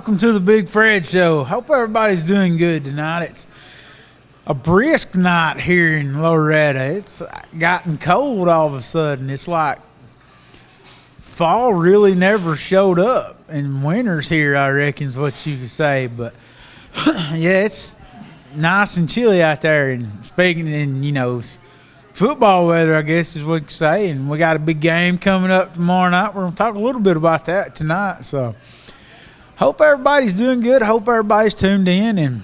welcome to the Big Fred Show. Hope everybody's doing good tonight. It's a brisk night here in Loretta. It's gotten cold all of a sudden. It's like fall really never showed up, and winter's here, I reckon is what you could say. But yeah, it's nice and chilly out there. And speaking in, football weather, I guess is what you could say. And we got a big game coming up tomorrow night. We're going to talk a little bit about that tonight. So hope everybody's doing good. Hope everybody's tuned in. And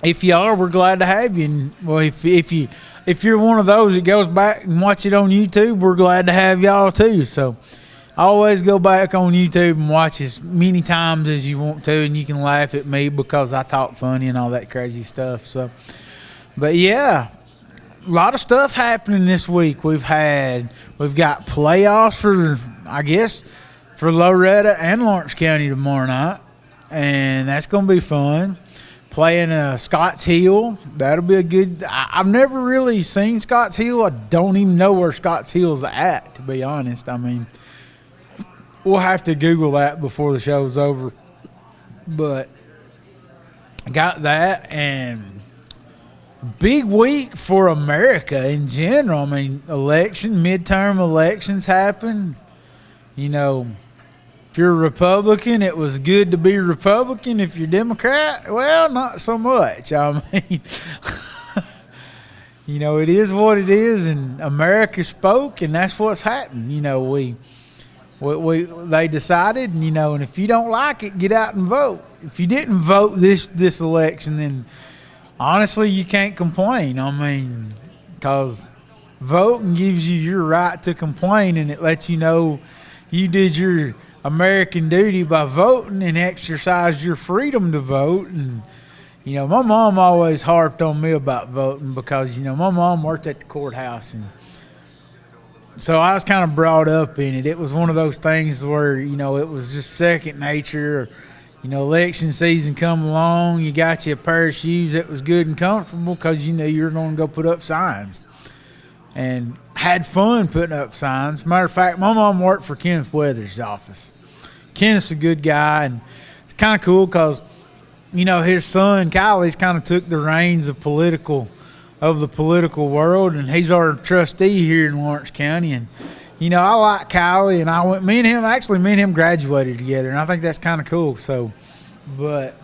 if you are, we're glad to have you. And well, if you're one of those that goes back and watch it on YouTube, we're glad to have y'all too. So always go back on YouTube and watch as many times as you want to, and you can laugh at me because I talk funny and all that crazy stuff. So, but yeah, a lot of stuff happening this week. We've got playoffs for Loretta and Lawrence County tomorrow night, and that's going to be fun. Playing Scotts Hill, that'll be a good. I've never really seen Scotts Hill. I don't even know where Scotts Hill's at, to be honest. I mean, we'll have to Google that before the show's over. But got that, and big week for America in general. I mean, midterm elections happen. If you're a Republican, it was good to be Republican. If you're Democrat, well, not so much. I mean, it is what it is, and America spoke, and that's what's happened. They decided, and if you don't like it, get out and vote. If you didn't vote this election, then honestly, you can't complain. I mean, because voting gives you your right to complain, and it lets you know you did your American duty by voting and exercised your freedom to vote. And, my mom always harped on me about voting because, my mom worked at the courthouse. And so I was kind of brought up in it. It was one of those things where, it was just second nature. Election season come along, you got you a pair of shoes that was good and comfortable because you were going to go put up signs. And had fun putting up signs. Matter of fact, my mom worked for Kenneth Weathers' office. Kenneth's a good guy, and it's kind of cool because, his son, Kylie's kind of took the reins of the political world, and he's our trustee here in Lawrence County. And, I like Kylie, and me and him graduated together, and I think that's kind of cool. So, but,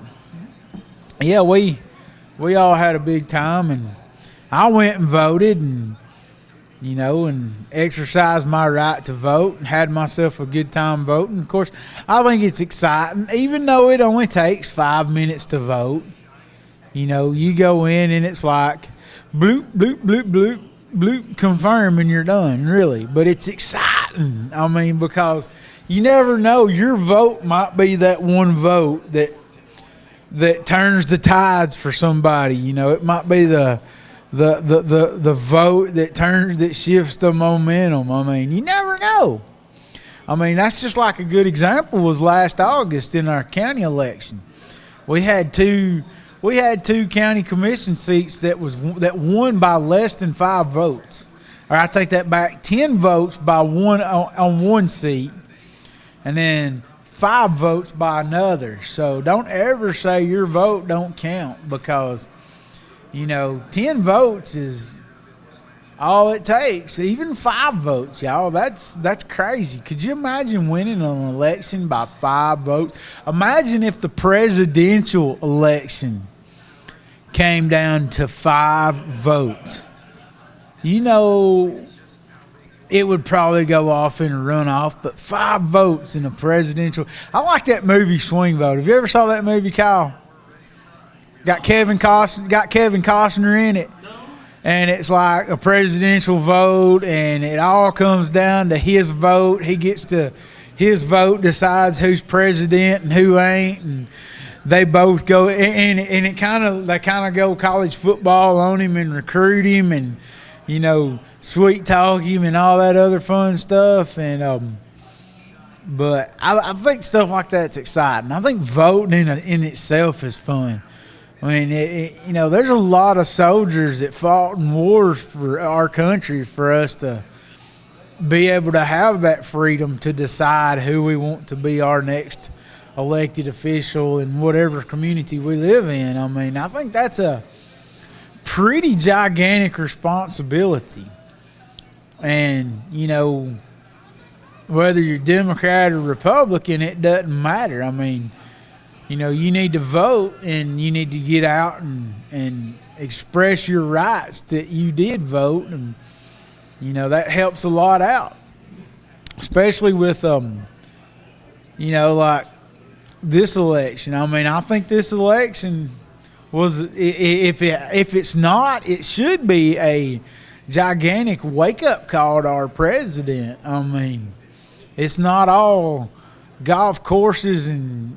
yeah, we all had a big time, and I went and voted, and exercised my right to vote and had myself a good time voting. Of course, I think it's exciting, even though it only takes 5 minutes to vote. You go in and it's like bloop, bloop, bloop, bloop, bloop, confirm, and you're done, really. But it's exciting. I mean, because you never know. Your vote might be that one vote that turns the tides for somebody. It might be the vote that shifts the momentum. I mean, you never know. I mean, that's just like a good example was last August in our county election. We had two county commission seats that won by less than 5 votes. Or I take that back, 10 votes by one on one seat, and then 5 votes by another. So don't ever say your vote don't count because 10 votes is all it takes. Even 5 votes, y'all. That's crazy. Could you imagine winning an election by 5 votes? Imagine if the presidential election came down to 5 votes. It would probably go off in a runoff, but 5 votes in a presidential. I like that movie Swing Vote. Have you ever saw that movie, Kyle? Got Kevin Costner in it. And it's like a presidential vote, and it all comes down to his vote. His vote decides who's president and who ain't, and they both go and they kind of go college football on him and recruit him and sweet talk him and all that other fun stuff. And but I think stuff like that's exciting. I think voting in itself is fun. I mean, there's a lot of soldiers that fought in wars for our country for us to be able to have that freedom to decide who we want to be our next elected official in whatever community we live in. I mean, I think that's a pretty gigantic responsibility. And, you know, whether you're Democrat or Republican, it doesn't matter. I mean, you know, you need to vote and you need to get out and express your rights that you did vote. And, you know, that helps a lot out, especially with, you know, like this election. I mean, I think this election was, if it's not, it should be a gigantic wake-up call to our president. I mean, it's not all golf courses and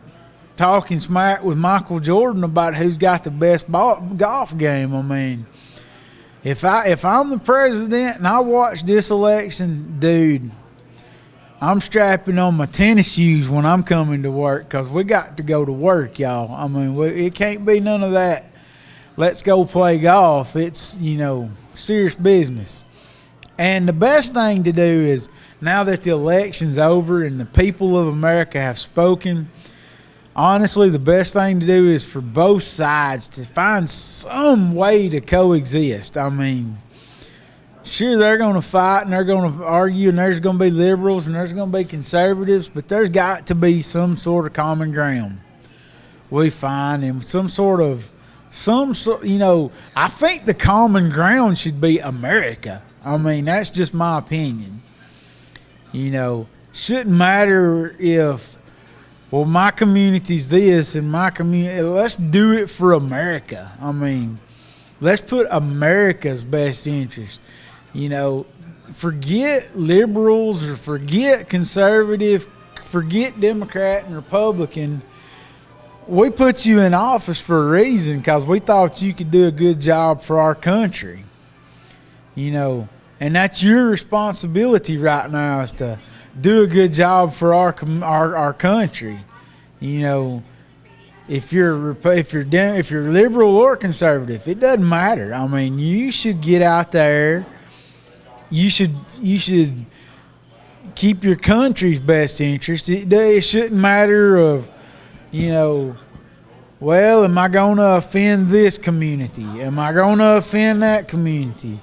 talking smack with Michael Jordan about who's got the best golf game. I mean, if I'm the president and I watch this election, dude, I'm strapping on my tennis shoes when I'm coming to work, because we got to go to work, y'all. I mean, it can't be none of that. Let's go play golf. It's, you know, serious business. And the best thing to do is, now that the election's over and the people of America have spoken, honestly, the best thing to do is for both sides to find some way to coexist. I mean, sure, they're going to fight and they're going to argue, and there's going to be liberals and there's going to be conservatives, but there's got to be some sort of common ground we find, and you know, I think the common ground should be America. I mean, that's just my opinion. You know, shouldn't matter if, well, my community's this and my community, let's do it for America. I mean, let's put America's best interest. You know, forget liberals or forget conservative, forget Democrat and Republican. We put you in office for a reason, because we thought you could do a good job for our country. You know, and that's your responsibility right now, is to do a good job for our country. You know, if you're liberal or conservative, it doesn't matter. I mean, you should get out there. You should keep your country's best interest. It shouldn't matter of, you know, well, am I going to offend this community? Am I going to offend that community?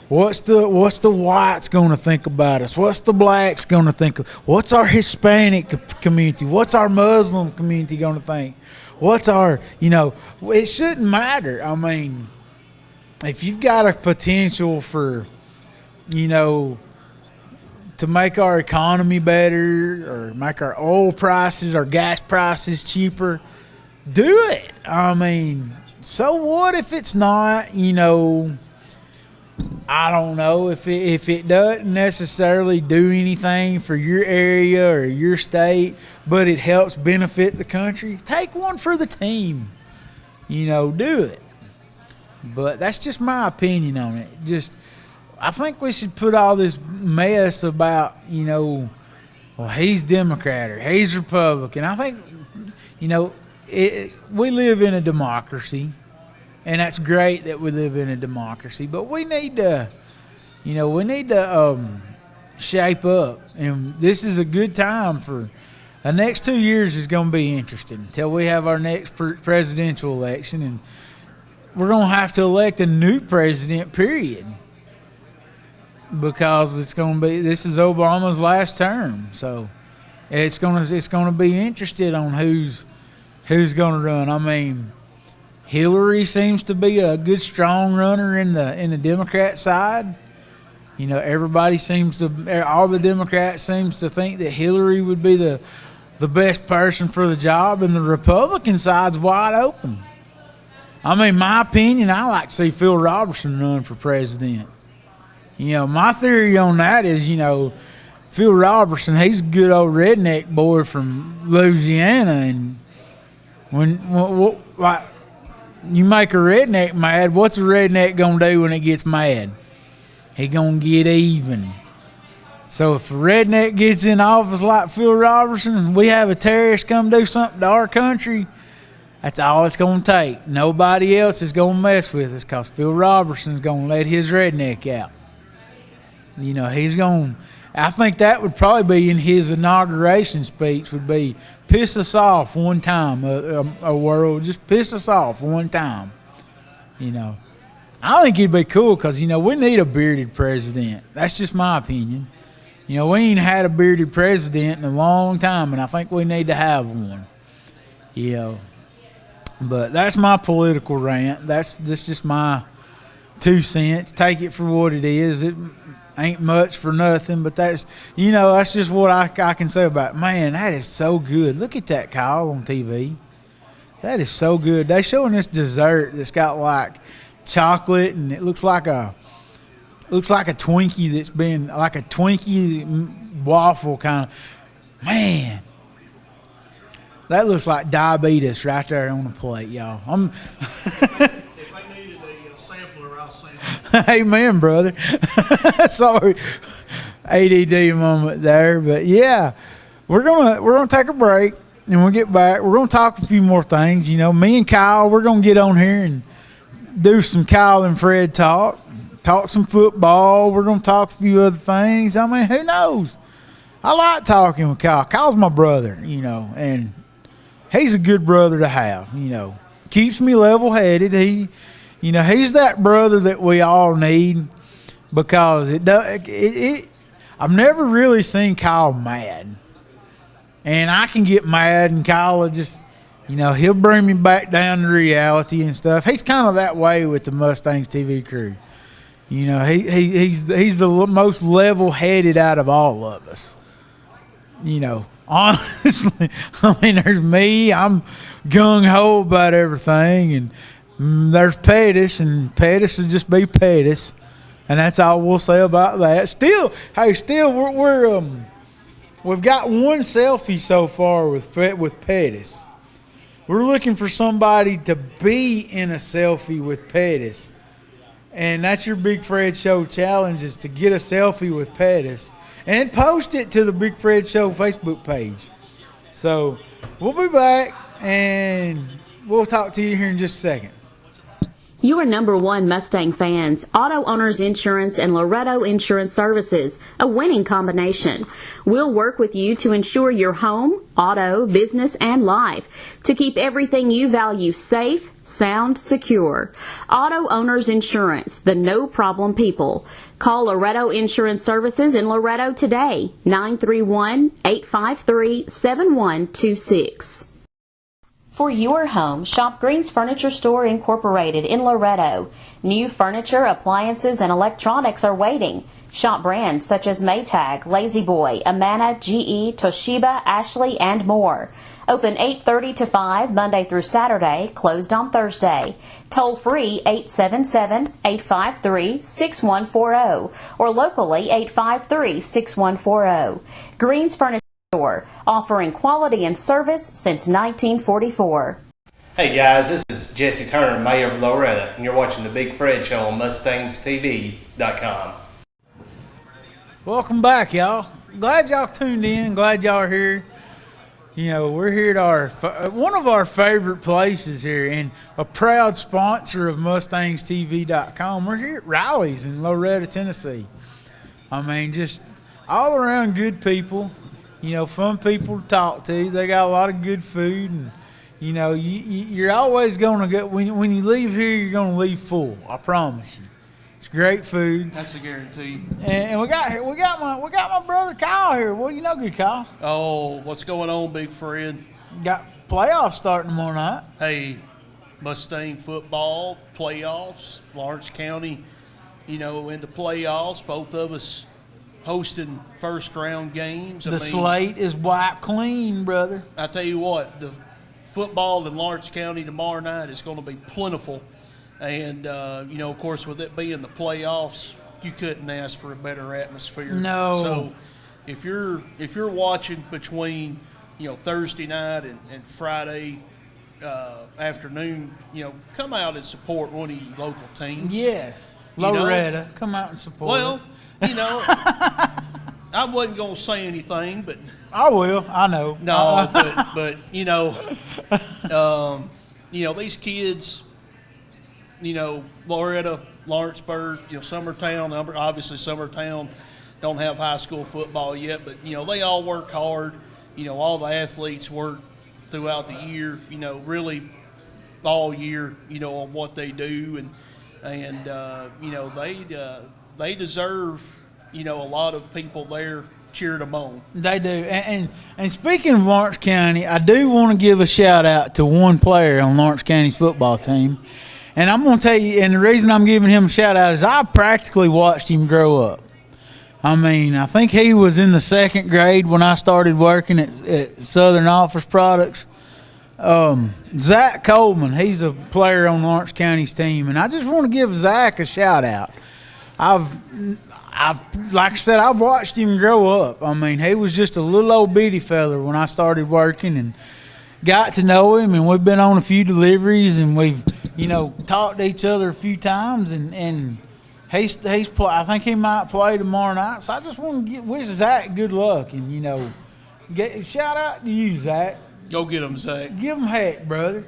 What's the whites going to think about us? What's the blacks going to think? What's our Hispanic community? What's our Muslim community going to think? What's our, you know, it shouldn't matter. I mean, if you've got a potential for, you know, to make our economy better or make our oil prices, our gas prices cheaper, do it. I mean, so what if it's not, you know, I don't know, if it doesn't necessarily do anything for your area or your state, but it helps benefit the country, take one for the team. You know, do it. But that's just my opinion on it. Just, I think we should put all this mess about, you know, well, he's Democrat or he's Republican. I think, you know, we live in a democracy, and that's great that we live in a democracy, but we need to, you know, shape up. And this is a good time for, the next 2 years is going to be interesting until we have our next presidential election, and we're going to have to elect a new president, period. Because this is Obama's last term, so it's gonna be interested on who's gonna run. I mean, Hillary seems to be a good strong runner in the Democrat side. You know, all the Democrats seems to think that Hillary would be the best person for the job, and the Republican side's wide open. I mean, my opinion, I like to see Phil Robertson run for president. You know, my theory on that is, you know, Phil Robertson, he's a good old redneck boy from Louisiana, and when like, you make a redneck mad, what's a redneck gonna do when it gets mad? He gonna get even. So if a redneck gets in office like Phil Robertson, and we have a terrorist come do something to our country, that's all it's gonna take. Nobody else is gonna mess with us, because Phil Robertson's gonna let his redneck out. You know, he's going I think that would probably be in his inauguration speech. Would be piss us off one time, a world. Just piss us off one time. You know, I think it'd be cool because we need a bearded president. That's just my opinion. We ain't had a bearded president in a long time, and I think we need to have one. But that's my political rant. That's just my 2 cents. Take it for what it is. It ain't much for nothing, but that's just what I can say about it. Man, that is so good. Look at that, Kyle, on TV. That is so good. They showing this dessert that's got like chocolate, and it looks like a Twinkie that's been like a Twinkie waffle kind of. Man, that looks like diabetes right there on the plate, y'all. If I needed a sampler, I'll sample. Amen, brother. Sorry, ADD moment there, but yeah, we're gonna take a break, and we'll get back. We're gonna talk a few more things. Me and Kyle, we're gonna get on here and do some Kyle and Fred talk some football. We're gonna talk a few other things. I mean, who knows? I like talking with Kyle. Kyle's my brother, and he's a good brother to have. Keeps me level-headed. He's that brother that we all need, because I've never really seen Kyle mad, and I can get mad, and Kyle will just, he'll bring me back down to reality and stuff. He's kind of that way with the Mustangs TV crew. He's the most level-headed out of all of us. Honestly, I mean, there's me. I'm gung-ho about everything, and there's Pettis, and Pettis will just be Pettis, and that's all we'll say about that. Still, we've got one selfie so far with Pettis. We're looking for somebody to be in a selfie with Pettis. And that's your Big Fred Show challenge, is to get a selfie with Pettis and post it to the Big Fred Show Facebook page. So we'll be back, and we'll talk to you here in just a second. You are number one Mustang fans. Auto Owners Insurance and Loretto Insurance Services, a winning combination. We'll work with you to ensure your home, auto, business, and life, to keep everything you value safe, sound, secure. Auto Owners Insurance, the no-problem people. Call Loretto Insurance Services in Loretto today, 931-853-7126. For your home, shop Green's Furniture Store Incorporated in Loretto. New furniture, appliances, and electronics are waiting. Shop brands such as Maytag, La-Z-Boy, Amana, GE, Toshiba, Ashley, and more. Open 8:30 to 5 Monday through Saturday, closed on Thursday. Toll free 877-853-6140 or locally 853-6140. Green's Furniture Store, offering quality and service since 1944. Hey guys, this is Jesse Turner, Mayor of Loretta, and you're watching the Big Fred Show on MustangsTV.com. Welcome back, y'all. Glad y'all tuned in. Glad y'all are here. We're here at one of our favorite places here, and a proud sponsor of MustangsTV.com. We're here at Riley's in Loretta, Tennessee. I mean, just all around good people. Fun people to talk to. They got a lot of good food, and you're always going to get, when you leave here, you're going to leave full. I promise you. It's great food. That's a guarantee. And we got my brother Kyle here. Well, good, Kyle. Oh, what's going on, Big Fred? Got playoffs starting tomorrow night. Hey, Mustang football playoffs. Lawrence County, in the playoffs. Both of us hosting first round games. The slate is wiped clean, brother. I tell you what, the football in Lawrence County tomorrow night is going to be plentiful. And, of course, with it being the playoffs, you couldn't ask for a better atmosphere. No. So if you're watching between, Thursday night and Friday afternoon, come out and support one of your local teams. Yes. Loretta, come out and support us. I wasn't going to say anything, but I will. I know. No, but these kids, Loretta, Lawrenceburg, Summertown, obviously Summertown, don't have high school football yet, but they all work hard. All the athletes work throughout the year. Really all year. On what they do, and they deserve a lot of people there cheered them on. They do. And speaking of Lawrence County, I do want to give a shout out to one player on Lawrence County's football team. And I'm going to tell you, and the reason I'm giving him a shout out is I practically watched him grow up. I mean, I think he was in the second grade when I started working at Southern Office Products. Zach Coleman, he's a player on Lawrence County's team, and I just want to give Zach a shout out. I've like I said, I've watched him grow up. I mean, he was just a little old bitty fella when I started working, and got to know him, and we've been on a few deliveries, and we've talked to each other a few times, and he's I think he might play tomorrow night. So I just want to wish Zach good luck, and shout out to you, Zach. Go get him, Zach. Give him heck, brother.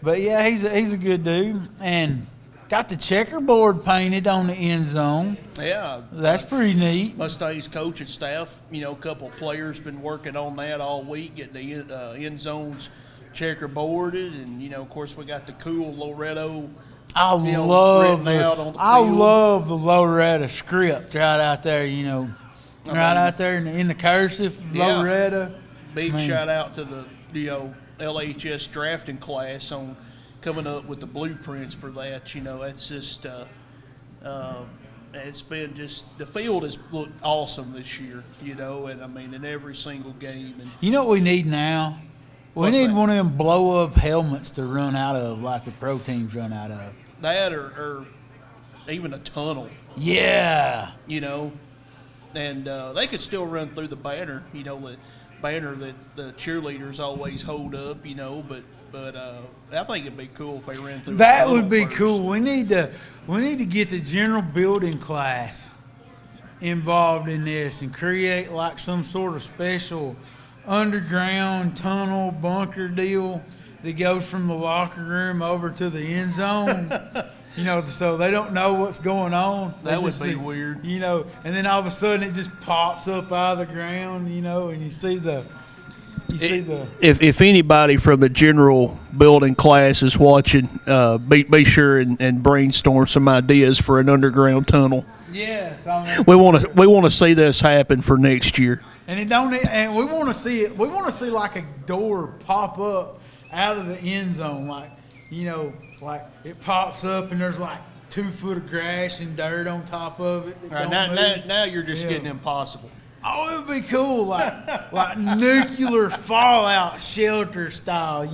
But yeah, he's a good dude, and got the checkerboard painted on the end zone. Yeah, that's pretty neat. Mustangs coaching staff, a couple of players been working on that all week, getting the end zones checkerboarded, and of course we got the cool Loretto. I love the Loretta script right out there. Out there in the cursive, yeah. Loretta. Big shout out to the LHS drafting class on coming up with the blueprints for that. That's just it's been just the field has looked awesome this year. And I mean in every single game. And you know what we need now? We need one of them blow up helmets to run out of, like the pro teams run out of. That or even a tunnel. Yeah. And they could still run through the banner. The banner that the cheerleaders always hold up. But I think it'd be cool if they ran through. That would be cool. We need to get the general building class involved in this and create like some sort of special underground tunnel bunker deal that goes from the locker room over to the end zone. So they don't know what's going on. That would be weird. And then all of a sudden it just pops up out of the ground. And you see the. If anybody from the general building class is watching, be sure and brainstorm some ideas for an underground tunnel. Yes, we want to see this happen for next year. And and we want to see it. We want to see like a door pop up out of the end zone, like it pops up and there's like 2 foot of grass and dirt on top of it. All right, now you're just getting impossible. Oh, it would be cool, like nuclear fallout shelter style, I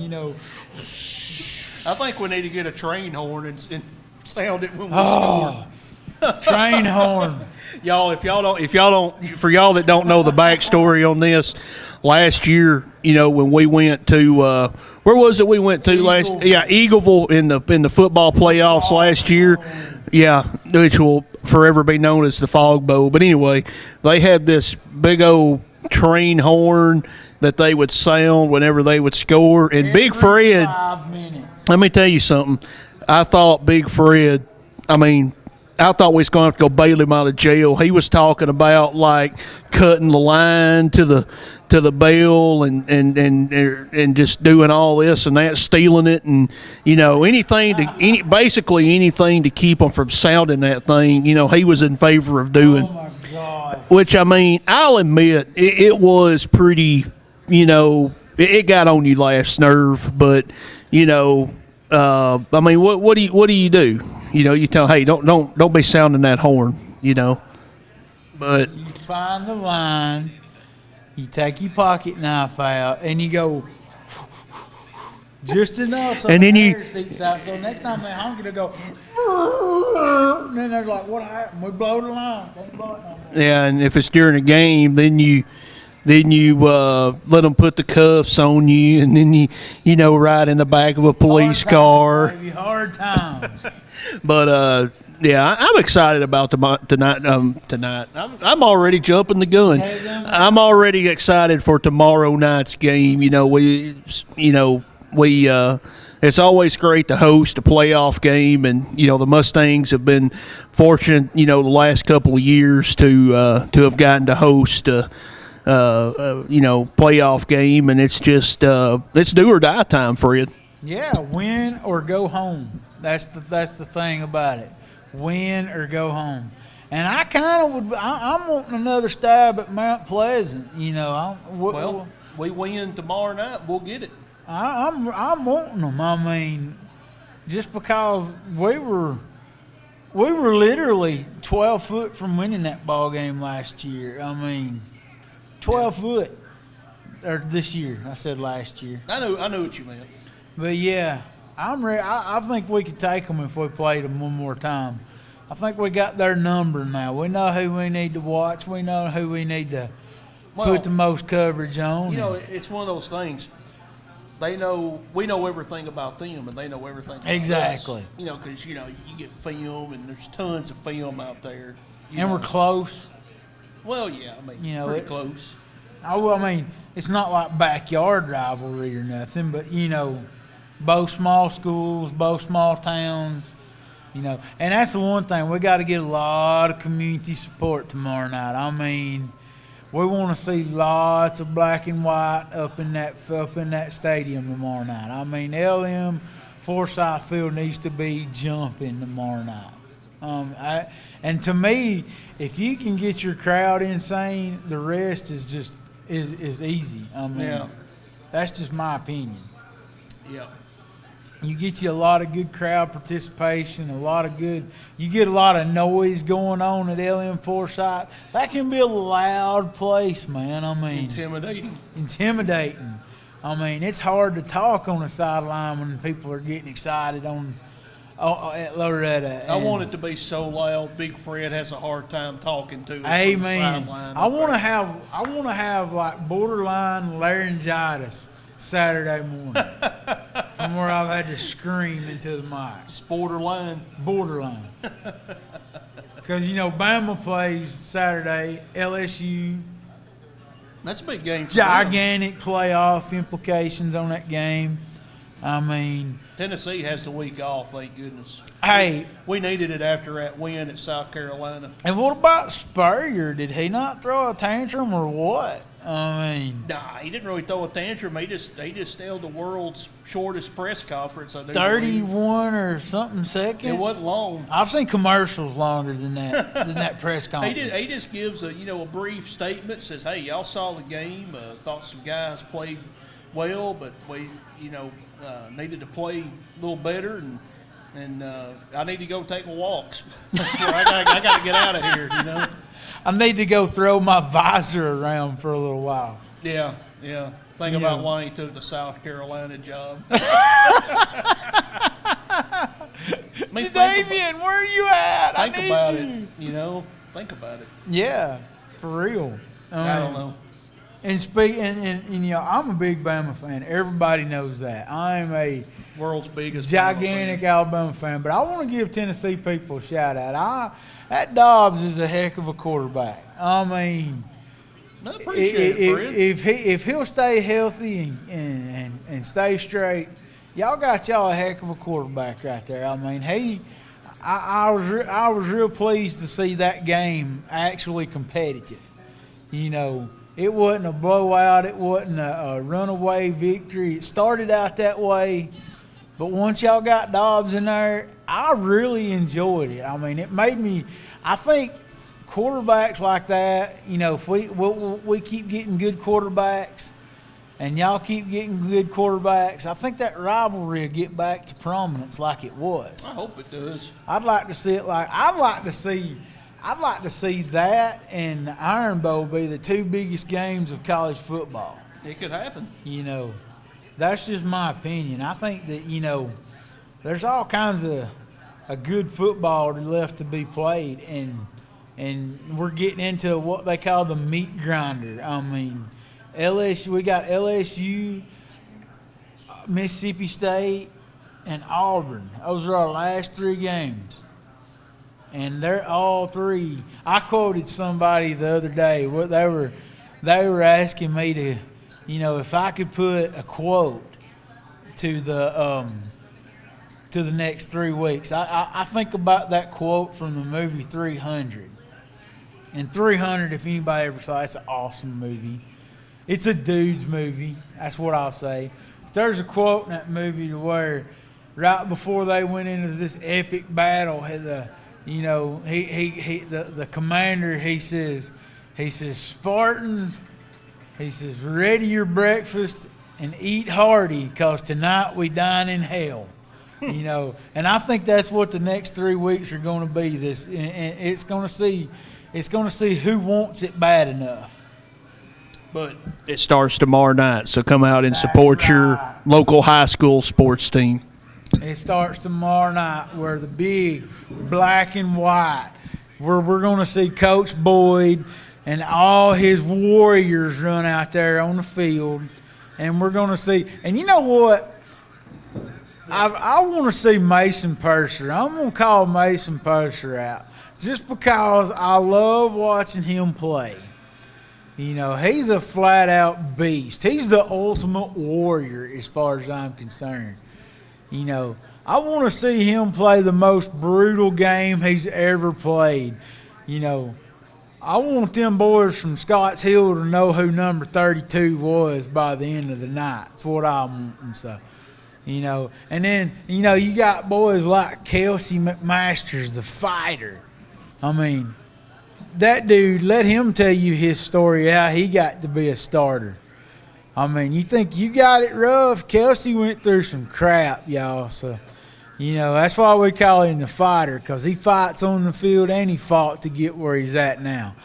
think we need to get a train horn and sound it when we score. Train horn. Y'all, for y'all that don't know the backstory on this, last year, when we went to where was it we went to last? Yeah, Eagleville in the football playoffs last year. Yeah, which will forever be known as the Fog Bowl. But anyway, they had this big old train horn that they would sound whenever they would score. And Every Big Fred, 5 minutes. Let me tell you something. I thought Big Fred, I thought we was going to have to go bail him out of jail. He was talking about like cutting the line to the bell and just doing all this and that, stealing it, and basically anything to keep them from sounding that thing. He was in favor of doing. Oh my gosh. Which I'll admit it was pretty. It got on you last nerve, but what do you do? You tell, hey, don't be sounding that horn, But you find the line, you take your pocket knife out, and you go just enough so and the then hair seeps out. So next time they honk, it'll go, and then they're like, what happened? We blow the line. Can't blow it no more. Yeah, and if it's during a game, then you let them put the cuffs on you, and then you ride in the back of a police car. Baby, hard times. But yeah, I'm excited about tonight. I'm already jumping the gun. I'm already excited for tomorrow night's game. We it's always great to host a playoff game, and the Mustangs have been fortunate, the last couple of years to have gotten to host playoff game, and it's just it's do or die time, Fred. Yeah, win or go home. That's the thing about it. Win or go home. And I kind of would. I'm wanting another stab at Mount Pleasant. Well, we win tomorrow night, we'll get it. I'm wanting them. I mean, just because we were literally 12 foot from winning that ball game last year. I mean, 12 foot, or this year. I said last year. I know what you meant. But yeah, I'm ready. I think we could take them if we played them one more time. I think we got their number now. We know who we need to watch. We know who we need to put the most coverage on. It's one of those things. We know everything about them, and they know everything about exactly. us. Because you get film, and there's tons of film out there. We're close. Well, yeah, I mean, pretty close. I mean, it's not like backyard rivalry or nothing, but both small schools, both small towns. And that's the one thing. We got to get a lot of community support tomorrow night. I mean, we want to see lots of black and white up in that stadium tomorrow night. I mean, LM Forsyth Field needs to be jumping tomorrow night. And to me, if you can get your crowd insane, the rest is just is easy. I mean, that's just my opinion. Yeah. You get you a lot of good crowd participation, you get a lot of noise going on at LM Forsyth. That can be a loud place, man. I mean, intimidating. I mean, it's hard to talk on the sideline when people are getting excited at Loretta. I want it to be so loud, Big Fred has a hard time talking to us. Amen. I want to have like borderline laryngitis Saturday morning from where I've had to scream into the mic. It's borderline. Because, Bama plays Saturday, LSU. That's a big game for gigantic them. Playoff implications on that game. I mean, Tennessee has the week off, thank goodness. Hey. We needed it after that win at South Carolina. And what about Spurrier? Did he not throw a tantrum or what? I mean, nah, he didn't really throw a tantrum. He just held the world's shortest press conference. 31 or something seconds. It wasn't long. I've seen commercials longer than that press conference. He just gives a brief statement. Says, "Hey, y'all saw the game. Thought some guys played well, but we needed to play a little better, and I need to go take a walk. I got to get out of here. I need to go throw my visor around for a little while. Yeah. Think about why he took the South Carolina job. Jadavian, where are you at? Think about it. Think about it. Yeah, for real. I don't know. And I'm a big Bama fan. Everybody knows that. I'm a world's biggest gigantic Alabama fan. But I want to give Tennessee people a shout out. That Dobbs is a heck of a quarterback. I mean, I appreciate it, Fred. if he'll stay healthy and stay straight, y'all got a heck of a quarterback right there. I mean, I was real pleased to see that game actually competitive. It wasn't a blowout. It wasn't a runaway victory. It started out that way, but once y'all got Dobbs in there, I really enjoyed it. I mean, it made me – I think quarterbacks like that, if we keep getting good quarterbacks and y'all keep getting good quarterbacks, I think that rivalry will get back to prominence like it was. I hope it does. I'd like to see that and the Iron Bowl be the two biggest games of college football. It could happen. That's just my opinion. I think that, there's all kinds of a good football left to be played, and we're getting into what they call the meat grinder. I mean, we got LSU, Mississippi State, and Auburn. Those are our last three games. And they're all three. I quoted somebody the other day. They were asking me to, if I could put a quote to the next 3 weeks. I think about that quote from the movie 300. And 300, if anybody ever saw it, it's an awesome movie. It's a dude's movie. That's what I'll say. There's a quote in that movie to where right before they went into this epic battle, the commander, he says, Spartans, he says, ready your breakfast and eat hearty, because tonight we dine in hell. And I think that's what the next 3 weeks are going to be. And it's going to see who wants it bad enough. But it starts tomorrow night, so come out and support your local high school sports team. It starts tomorrow night, where the Bigg black and white, where we're going to see Coach Boyd and all his warriors run out there on the field. And we're going to see, and you know what? I want to see Mason Purser. I'm going to call Mason Purser out just because I love watching him play. He's a flat-out beast. He's the ultimate warrior as far as I'm concerned. I want to see him play the most brutal game he's ever played. I want them boys from Scotts Hill to know who number 32 was by the end of the night. That's what I want. And so, and then, you got boys like Kelsey McMasters, the fighter. I mean, that dude, let him tell you his story, how he got to be a starter. I mean, you think you got it rough? Kelsey went through some crap, y'all. So, that's why we call him the fighter, because he fights on the field and he fought to get where he's at now.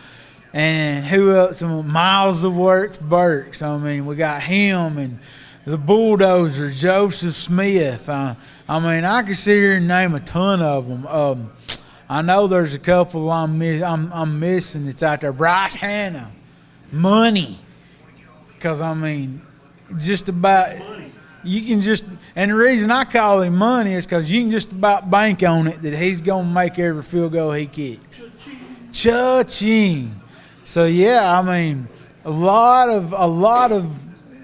And who else? Miles of Works Burks. I mean, we got him and the bulldozer, Joseph Smith. I mean, I could sit here and name a ton of them. I know there's a couple I'm missing that's out there. Bryce Hanna, Money. Because, I mean, just about you can just – and the reason I call him Money is because you can just about bank on it that he's going to make every field goal he kicks. Cha-ching. So, yeah, I mean, a lot of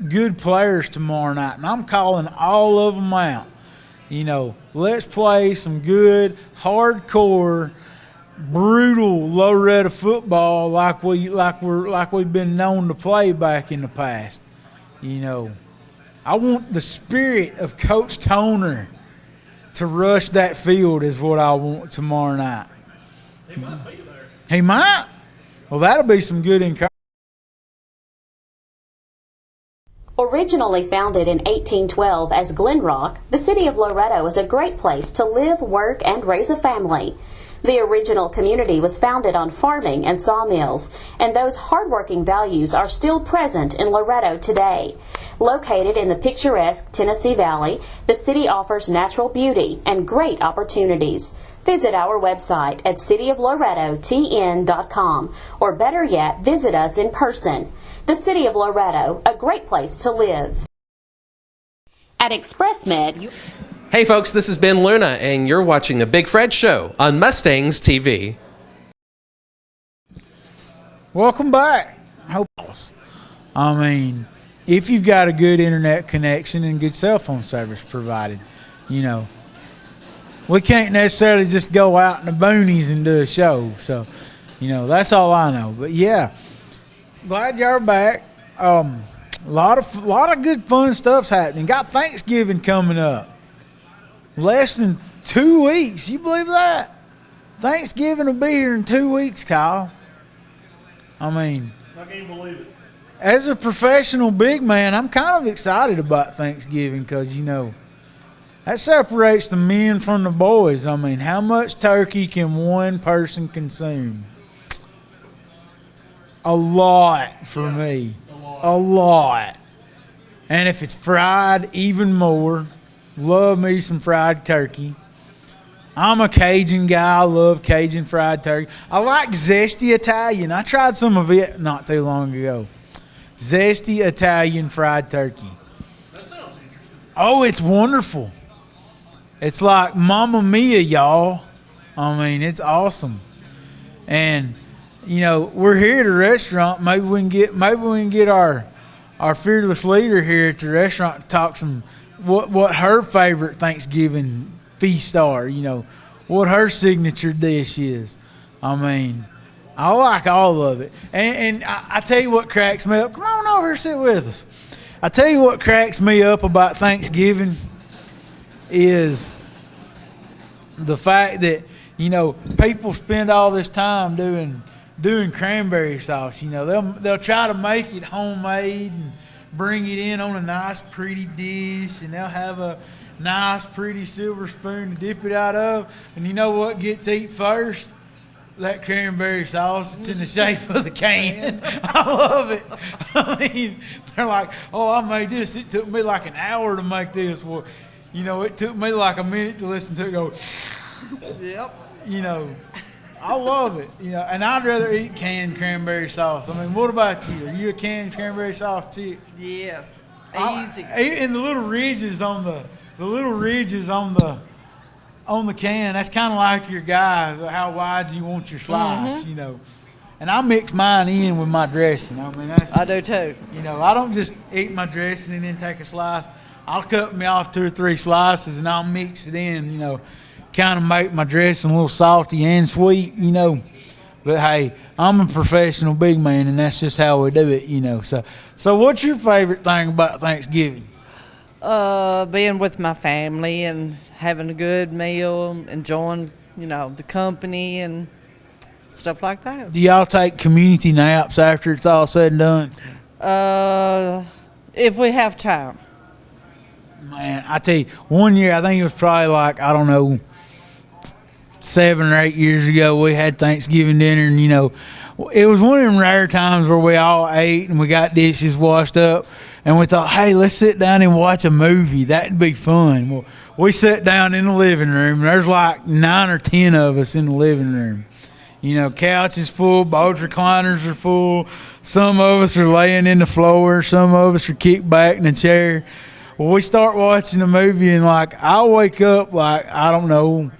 good players tomorrow night, and I'm calling all of them out. Let's play some good, hardcore, brutal Loretta football like we've been known to play back in the past. I want the spirit of Coach Toner to rush that field is what I want tomorrow night. He might be there. He might? Well, that'll be some good encouragement. Originally founded in 1812 as Glen Rock, the city of Loretto is a great place to live, work, and raise a family. The original community was founded on farming and sawmills, and those hardworking values are still present in Loretto today. Located in the picturesque Tennessee Valley, the city offers natural beauty and great opportunities. Visit our website at cityoflorettotn.com, or better yet, visit us in person. The City of Loretto, a great place to live. At ExpressMed, Hey folks, this is Ben Luna, and you're watching The Big Fred Show on Mustangs TV. Welcome back. I mean, if you've got a good internet connection and good cell phone service provided, we can't necessarily just go out in the boonies and do a show. So, that's all I know. But yeah, glad y'all are back. A lot of good fun stuff's happening. Got Thanksgiving coming up. Less than 2 weeks. You believe that? Thanksgiving will be here in 2 weeks, Kyle. I mean, I can't believe it. As a professional big man, I'm kind of excited about Thanksgiving because, that separates the men from the boys. I mean, how much turkey can one person consume? A lot for me. A lot. And if it's fried, even more. Love me some fried turkey. I'm a Cajun guy. I love Cajun fried turkey. I like zesty Italian. I tried some of it not too long ago. Zesty Italian fried turkey. That sounds interesting. Oh, it's wonderful. It's like Mamma Mia, y'all. I mean, it's awesome. And, we're here at a restaurant. Maybe we can get our fearless leader here at the restaurant to talk some what her favorite Thanksgiving feast are. You know, what her signature dish is. I mean, I like all of it. And I tell you what cracks me up. Come on over here, sit with us. I tell you what cracks me up about Thanksgiving is the fact that, you know, people spend all this time doing cranberry sauce. You know, they'll try to make it homemade and bring it in on a nice, pretty dish, and they'll have a nice, pretty silver spoon to dip it out of. And you know what gets eat first? That cranberry sauce. It's in the shape of the can. I love it. I mean, they're like, oh, I made this. It took me like an hour to make this. Well, you know, it took me like a minute to listen to it go. Yep. You know, I love it. You know, and I'd rather eat canned cranberry sauce. I mean, what about you? Are you a canned cranberry sauce chick? Yes. Easy. And the little ridges on the can, that's kind of like your guy, how wide you want your slice, you know. And I mix mine in with my dressing. I mean, I do too. You know, I don't just eat my dressing and then take a slice. I'll cut me off 2 or 3 slices and I'll mix it in, you know, kind of make my dressing a little salty and sweet, you know. But hey, I'm a professional big man, and that's just how we do it, you know. So what's your favorite thing about Thanksgiving? Being with my family and having a good meal, enjoying, you know, the company and stuff like that. Do y'all take community naps after it's all said and done? If we have time. Man, I tell you, one year, I think it was probably like, I don't know, 7 or 8 years ago, we had Thanksgiving dinner, and, you know, it was one of them rare times where we all ate and we got dishes washed up, and we thought, hey, let's sit down and watch a movie. That'd be fun. Well, we sat down in the living room. There's like 9 or 10 of us in the living room. You know, couch is full, both recliners are full. Some of us are laying in the floor. Some of us are kicked back in a chair. Well, we start watching the movie, and like I wake up like, I don't know,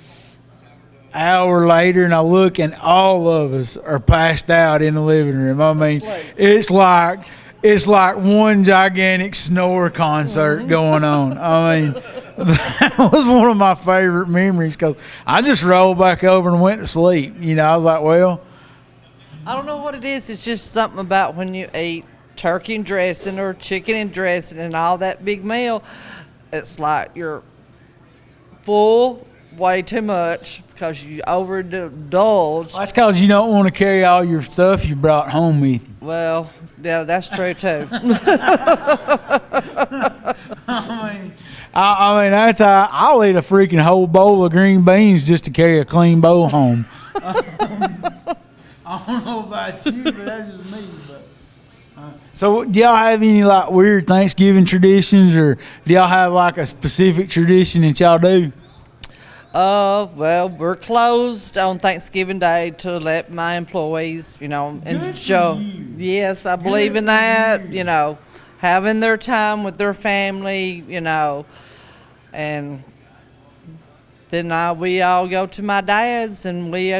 hour later, and I look, and all of us are passed out in the living room. I mean, it's like one gigantic snore concert going on. I mean, that was one of my favorite memories because I just rolled back over and went to sleep. You know, I was like, well, I don't know what it is. It's just something about when you eat turkey and dressing or chicken and dressing and all that big meal, it's like you're full way too much because you overindulge. That's because you don't want to carry all your stuff you brought home with you. Well, yeah, that's true too. I mean, that's how I'll eat a freaking whole bowl of green beans just to carry a clean bowl home. I don't know about you, but that's just me. So do y'all have any like weird Thanksgiving traditions, or do y'all have like a specific tradition that y'all do? Well, we're closed on Thanksgiving Day to let my employees, you know, enjoy. Yes, I believe in that, you know, having their time with their family, you know, and then we all go to my dad's, and we,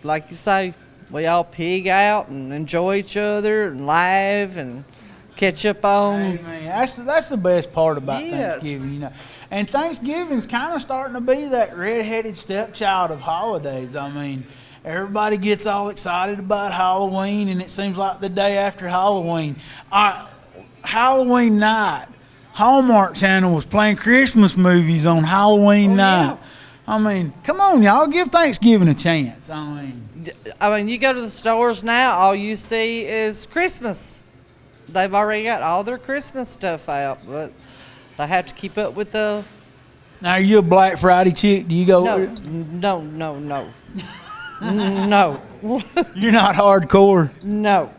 like you say, we all pig out and enjoy each other and laugh and catch up on. Hey, man, that's the best part about Yes. Thanksgiving, you know. And Thanksgiving's kind of starting to be that red-headed stepchild of holidays. I mean, everybody gets all excited about Halloween, and it seems like the day after Halloween. Halloween night, Hallmark Channel was playing Christmas movies on Halloween night. Yeah. I mean, come on, y'all, give Thanksgiving a chance. I mean, you go to the stores now, all you see is Christmas. They've already got all their Christmas stuff out, but they have to keep up with the... Now, are you a Black Friday chick? Do you go? No. No. You're not hardcore? No.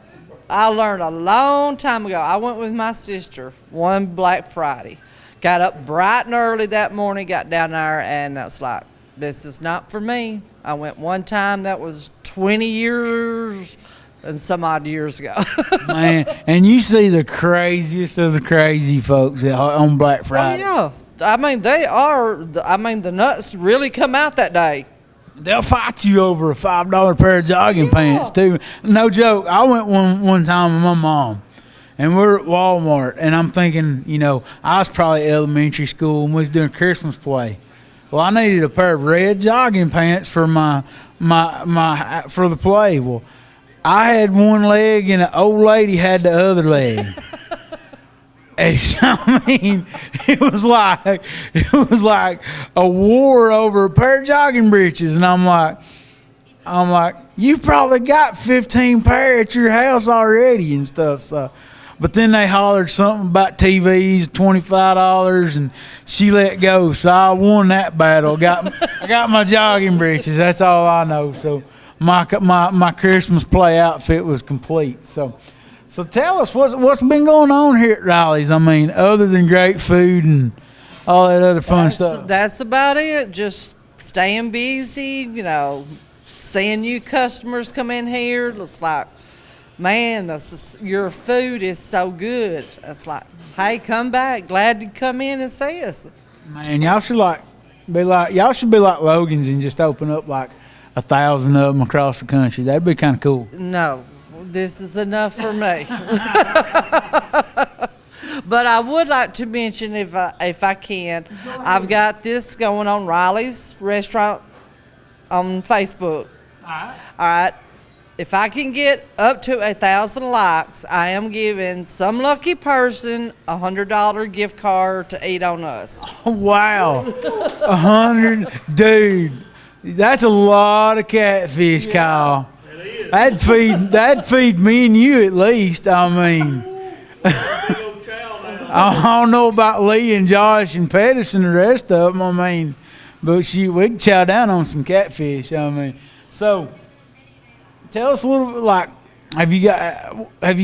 I learned a long time ago. I went with my sister one Black Friday. Got up bright and early that morning, got down there, and it's like, this is not for me. I went one time, that was 20 years and some odd years ago. Man, and you see the craziest of the crazy folks on Black Friday. Oh, yeah. I mean, the nuts really come out that day. They'll fight you over a $5 pair of jogging pants, too. No joke. I went one time with my mom, and we're at Walmart, and I'm thinking, I was probably elementary school and we was doing Christmas play. Well, I needed a pair of red jogging pants for my for the play. Well, I had one leg and an old lady had the other leg. And I mean, it was like a war over a pair of jogging breeches, and I'm like, you probably got 15 pair at your house already and stuff. So, but then they hollered something about TVs, $25, and she let go. So I won that battle. I got my jogging breeches. That's all I know. So my Christmas play outfit was complete. So tell us what's been going on here at Riley's. I mean, other than great food and all that other fun stuff. That's about it. Just staying busy, seeing new customers come in here. It's like, man, your food is so good. It's like, hey, come back. Glad to come in and see us. Man, y'all should be like Logan's and just open up like 1,000 of them across the country. That'd be kind of cool. No. This is enough for me. But I would like to mention, if I can, I've got this going on, Riley's Restaurant on Facebook. All right. If I can get up to 1,000 likes, I am giving some lucky person a $100 gift card to eat on us. Oh, wow. 100, dude. That's a lot of catfish, Kyle. That'd feed me and you at least. I mean, I don't know about Lee and Josh and Pettis and the rest of them. I mean, but we can chow down on some catfish. I mean, so tell us a little bit. Like, have you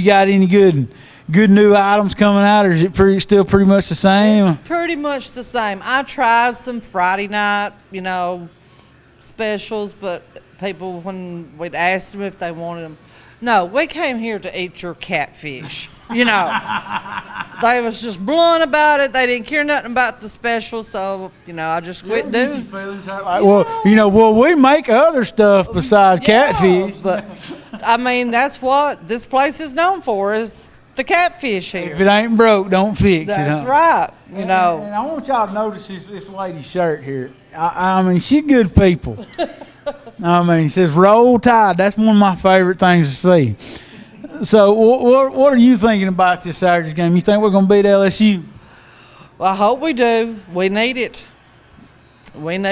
got any good new items coming out, or is it still pretty much the same? It's pretty much the same. I tried some Friday night, specials, but people, when we'd asked them if they wanted them, no, we came here to eat your catfish. They was just blunt about it. They didn't care nothing about the special, so I just quit doing. Well, we make other stuff besides catfish. But I mean, that's what this place is known for, is the catfish here. If it ain't broke, don't fix it. That's right. And I want y'all to notice this lady's shirt here. I mean, she's good people. I mean, it says Roll Tide. That's one of my favorite things to see. So what are you thinking about this Saturday's game? You think we're going to beat LSU? Well, I hope we do. We need it. And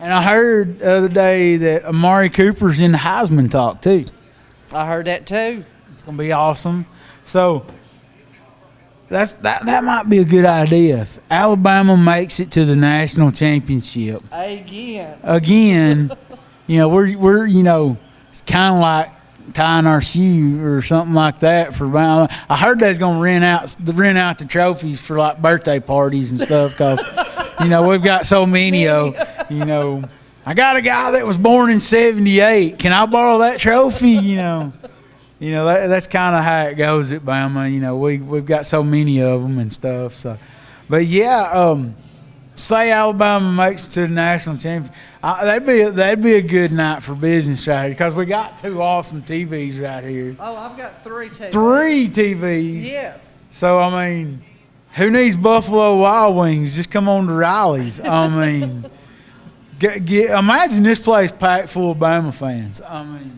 I heard the other day that Amari Cooper's in the Heisman talk, too. I heard that, too. It's going to be awesome. So that might be a good idea. If Alabama makes it to the national championship again, we're it's kind of like tying our shoe or something like that for. I heard they's gonna rent out the trophies for like birthday parties and stuff because we've got so many of. I got a guy that was born in '78. Can I borrow that trophy? That's kind of how it goes at Bama. We've got so many of them and stuff. So, but yeah, say Alabama makes it to the national championship, that'd be a good night for business right here because we got 2 awesome TVs right here. Oh, I've got 3 TVs. 3 TVs. Yes. So I mean, who needs Buffalo Wild Wings? Just come on to Riley's. I mean, imagine this place packed full of Bama fans. I mean.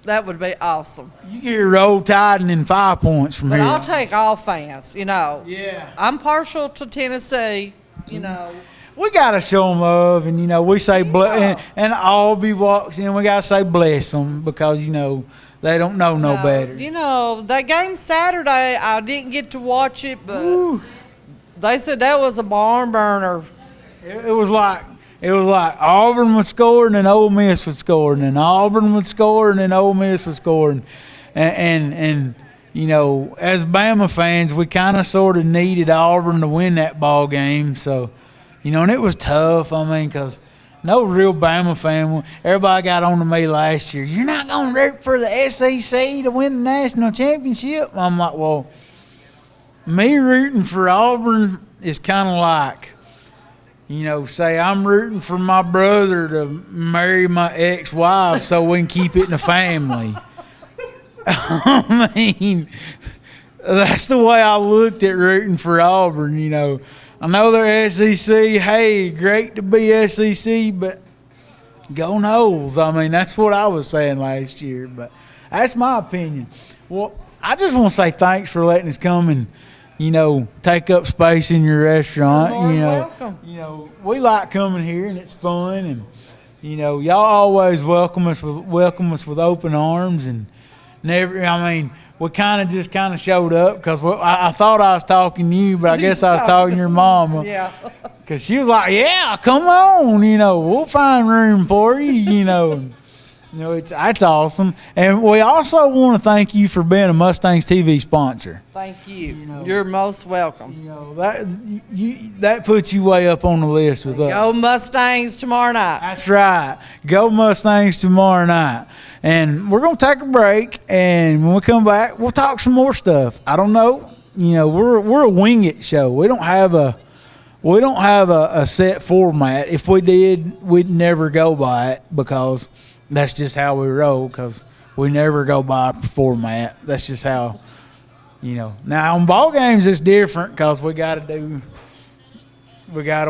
That would be awesome. You get Roll Tide and then 5 points from but here. But I'll take all fans, Yeah. I'm partial to Tennessee, We got to show them love, and, we say, and Albie walks in, we got to say bless them because, they don't know no better. That game Saturday, I didn't get to watch it, but they said that was a barn burner. It was like Auburn would score and then Ole Miss would score and then Auburn would score and then Ole Miss would score. And as Bama fans, we kind of sort of needed Auburn to win that ball game. So, and it was tough. I mean, because no real Bama fan, everybody got on to me last year. You're not going to root for the SEC to win the national championship? I'm like, well, me rooting for Auburn is kind of like, say I'm rooting for my brother to marry my ex-wife so we can keep it in the family. I mean, that's the way I looked at rooting for Auburn. You know, I know they're SEC. Hey, great to be SEC, but go Noles. I mean, that's what I was saying last year. But that's my opinion. Well, I just want to say thanks for letting us come and, you know, take up space in your restaurant. You're more than welcome. You know, we like coming here and it's fun, and you know, y'all always welcome us with open arms, and never. I mean, we kind of showed up because I thought I was talking to you, but I guess I was talking to your mama. Yeah. Because she was like, "Yeah, come on, you know, we'll find room for you, you know." You know, that's awesome. And we also want to thank you for being a Mustangs TV sponsor. Thank you. You're most welcome. You know, that puts you way up on the list with us. Go Mustangs tomorrow night. That's right. Go Mustangs tomorrow night. And we're going to take a break, and when we come back, we'll talk some more stuff. I don't know. You know, we're a wing it show. We don't have a set format. If we did, we'd never go by it because that's just how we roll, because we never go by a format. That's just how, you know. Now, on ball games, it's different because we got to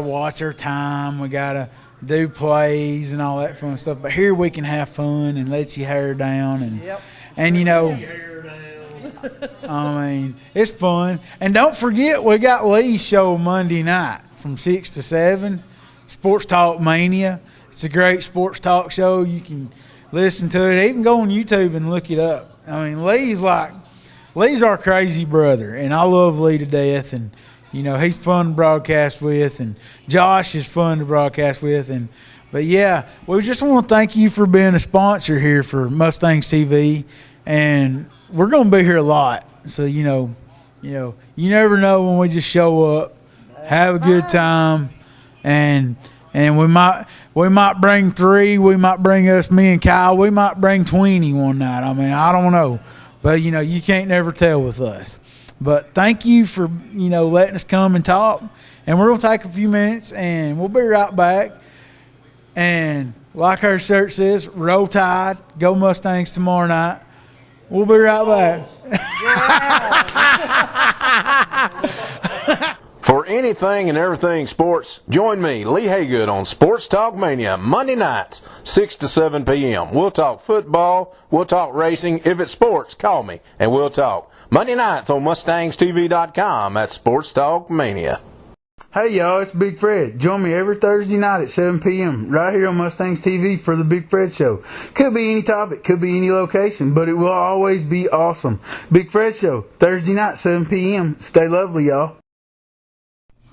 watch our time. We got to do plays and all that fun stuff. But here we can have fun and let your hair down. And you know, I mean, it's fun. And don't forget, we got Lee's show Monday night from 6 to 7, Sports Talk Mania. It's a great sports talk show. You can listen to it. Even go on YouTube and look it up. I mean, Lee's our crazy brother, and I love Lee to death. And you know, he's fun to broadcast with, and Josh is fun to broadcast with. But yeah, we just want to thank you for being a sponsor here for Mustangs TV, and we're going to be here a lot. So you know, you never know when we just show up, have a good time, and we might bring 3. We might bring me and Kyle. We might bring 20 one night. I mean, I don't know. But, you know, you can't never tell with us. But thank you for, you know, letting us come and talk. And we're going to take a few minutes, and we'll be right back. And like our shirt says, roll tide, go Mustangs tomorrow night. We'll be right back. For anything and everything sports, join me, Lee Haygood, on Sports Talk Mania, Monday nights, 6 to 7 p.m. We'll talk football, we'll talk racing. If it's sports, call me, and we'll talk. Monday nights on MustangsTV.com at Sports Talk Mania. Hey, y'all, it's Big Fred. Join me every Thursday night at 7 p.m. right here on Mustangs TV for the Big Fred Show. Could be any topic, could be any location, but it will always be awesome. Big Fred Show, Thursday night, 7 p.m. Stay lovely, y'all.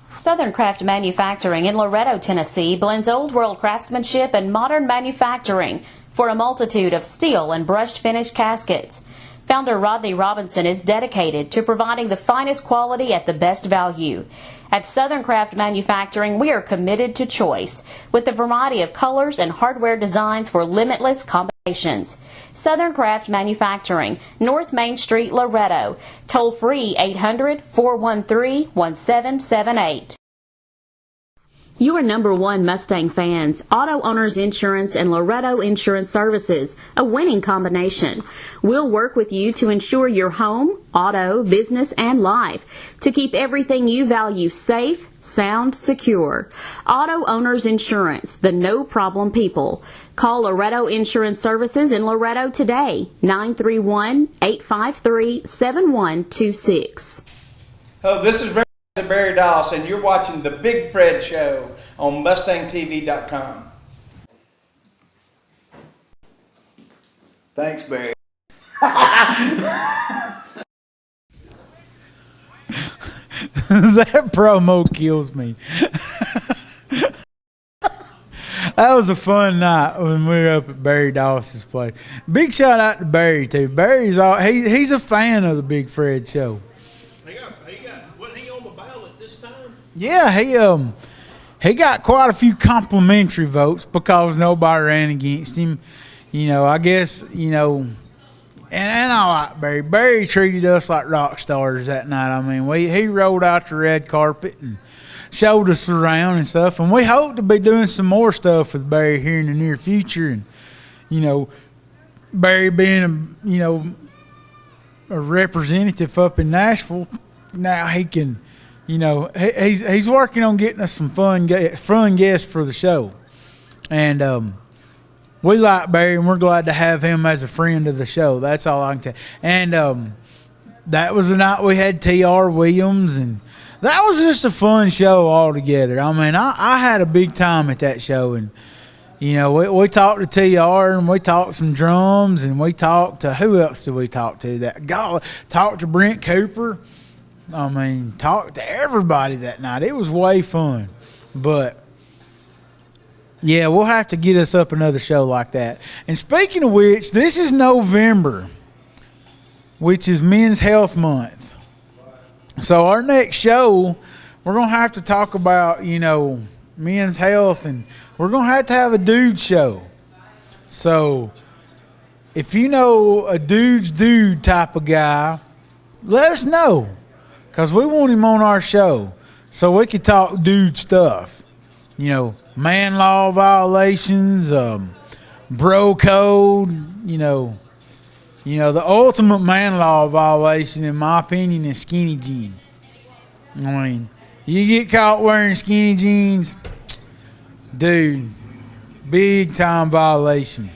Southern Craft Manufacturing in Loretto, Tennessee blends old world craftsmanship and modern manufacturing for a multitude of steel and brushed finish caskets. Founder Rodney Robinson is dedicated to providing the finest quality at the best value. At Southern Craft Manufacturing, we are committed to choice with a variety of colors and hardware designs for limitless combinations. Southern Craft Manufacturing, North Main Street, Loretto. Toll free 800-413-1778. You are number one Mustang fans. Auto Owners Insurance and Loretto Insurance Services, a winning combination. We'll work with you to insure your home, auto, business, and life to keep everything you value safe, sound, secure. Auto Owners Insurance, the no-problem people. Call Loretto Insurance Services in Loretto today, 931-853-7126. Oh, this is Barry Doss, and you're watching The Big Fred Show on MustangsTV.com. Thanks, Barry. That promo kills me. That was a fun night when we were up at Barry Doss's place. Big shout out to Barry too. Barry's he's a fan of the Big Fred Show. Wasn't he on the ballot this time? Yeah, he got quite a few complimentary votes because nobody ran against him. You know, I guess, you know, and I like Barry. Barry treated us like rock stars that night. I mean, he rolled out the red carpet and showed us around and stuff. And we hope to be doing some more stuff with Barry here in the near future. And, you know, Barry being a, you know, a representative up in Nashville. Now he can, he's working on getting us some fun guests for the show. And we like Barry, and we're glad to have him as a friend of the show. That's all I can tell you. And that was the night we had T.R. Williams, and that was just a fun show altogether. I mean, I had a big time at that show, and we talked to TR, and we talked some drums, and we talked to, who else did we talk to? Talked to Brent Cooper. I mean, talked to everybody that night. It was way fun. But, yeah, we'll have to get us up another show like that. And speaking of which, this is November, which is Men's Health Month. So our next show, we're going to have to talk about, men's health, and we're going to have a dude show. So if you know a dude's dude type of guy, let us know, because we want him on our show so we can talk dude stuff. Man law violations, bro code, the ultimate man law violation, in my opinion, is skinny jeans. I mean, you get caught wearing skinny jeans, dude, big time violation.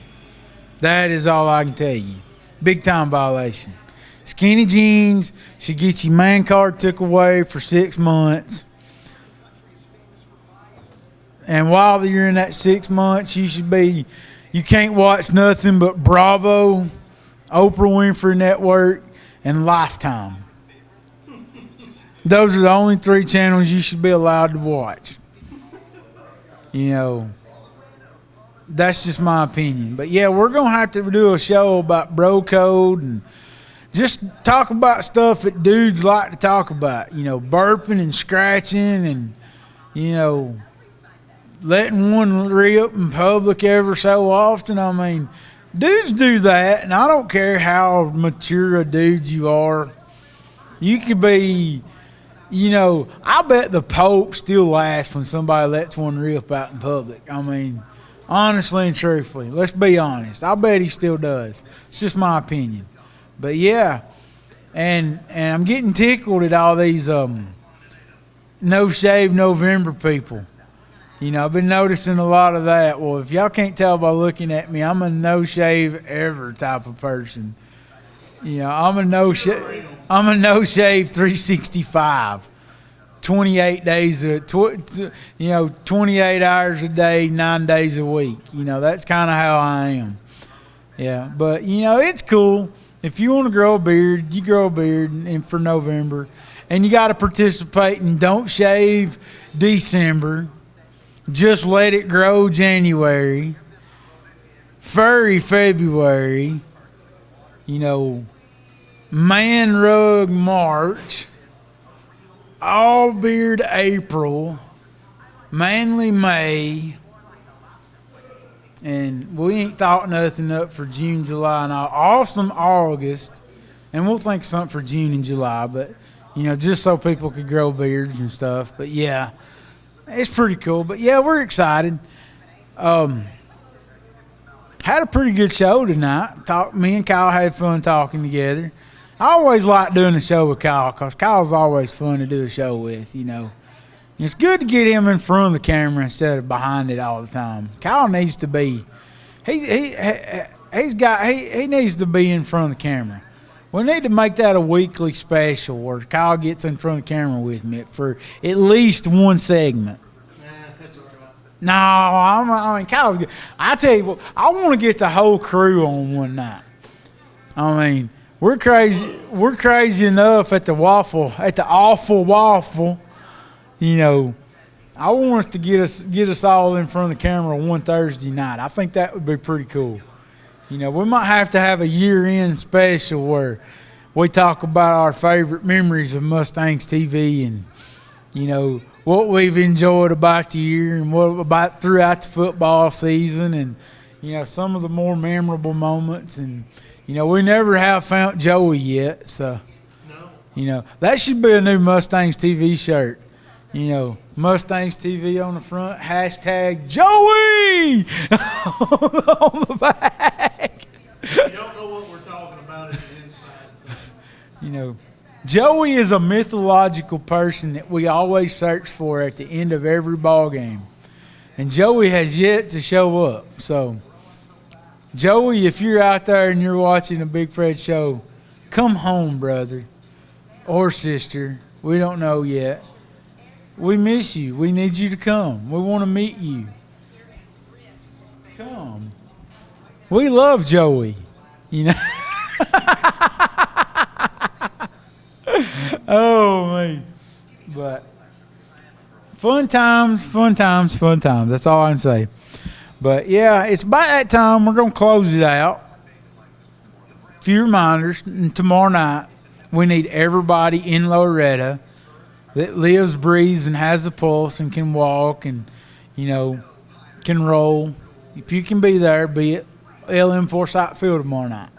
That is all I can tell you. Big time violation. Skinny jeans should get your man card took away for 6 months. And while you're in that 6 months, you can't watch nothing but Bravo, Oprah Winfrey Network, and Lifetime. Those are the only 3 channels you should be allowed to watch. That's just my opinion. But, yeah, we're going to have to do a show about bro code and just talk about stuff that dudes like to talk about. Burping and scratching and, letting one rip in public ever so often. I mean, dudes do that, and I don't care how mature a dude you are. You could be, I bet the Pope still laughs when somebody lets one rip out in public. I mean, honestly and truthfully, let's be honest. I bet he still does. It's just my opinion. But, yeah, and I'm getting tickled at all these No Shave November people. I've been noticing a lot of that. Well, if y'all can't tell by looking at me, I'm a no shave ever type of person. I'm a no shave 365. 28 days 28 hours a day, 9 days a week. That's kind of how I am. Yeah, but it's cool. If you want to grow a beard, you grow a beard and for November. And you got to participate and don't shave December. Just let it grow January, furry February, man rug March, all beard April, manly May, and we ain't thought nothing up for June, July, and awesome August, and we'll think something for June and July, but, just so people could grow beards and stuff, but yeah. It's pretty cool, but yeah, we're excited. Had a pretty good show tonight. Me and Kyle had fun talking together. I always like doing a show with Kyle because Kyle's always fun to do a show with. It's good to get him in front of the camera instead of behind it all the time. Kyle needs to be. He needs to be in front of the camera. We need to make that a weekly special where Kyle gets in front of the camera with me for at least one segment. That's all right. No, I mean, Kyle's good. I tell you what, I want to get the whole crew on one night. I mean, we're crazy. We're crazy enough at the awful waffle. I want us to get us all in front of the camera one Thursday night. I think that would be pretty cool. We might have to have a year-end special where we talk about our favorite memories of Mustangs TV and, what we've enjoyed about the year and what about throughout the football season and, some of the more memorable moments. And, we never have found Joey yet. So, that should be a new Mustangs TV shirt. Mustangs TV on the front, hashtag Joey on the back. you don't know what we're talking about, it's an inside thing. You know, Joey is a mythological person that we always search for at the end of every ball game. And Joey has yet to show up. So, Joey, if you're out there and you're watching the Big Fred show, come home, brother or sister. We don't know yet. We miss you. We need you to come. We want to meet you. Come. We love Joey. You know. Oh, man. But fun times, fun times, fun times. That's all I can say. But, yeah, it's about that time. We're going to close it out. A few reminders. And tomorrow night, we need everybody in Loretta that lives, breathes, and has a pulse and can walk and, you know, can roll. If you can be there, be at LM Forsyth Field tomorrow night.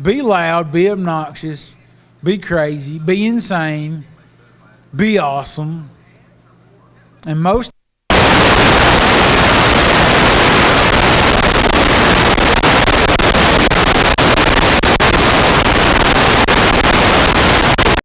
Be loud, be obnoxious, be crazy, be insane, be awesome, and most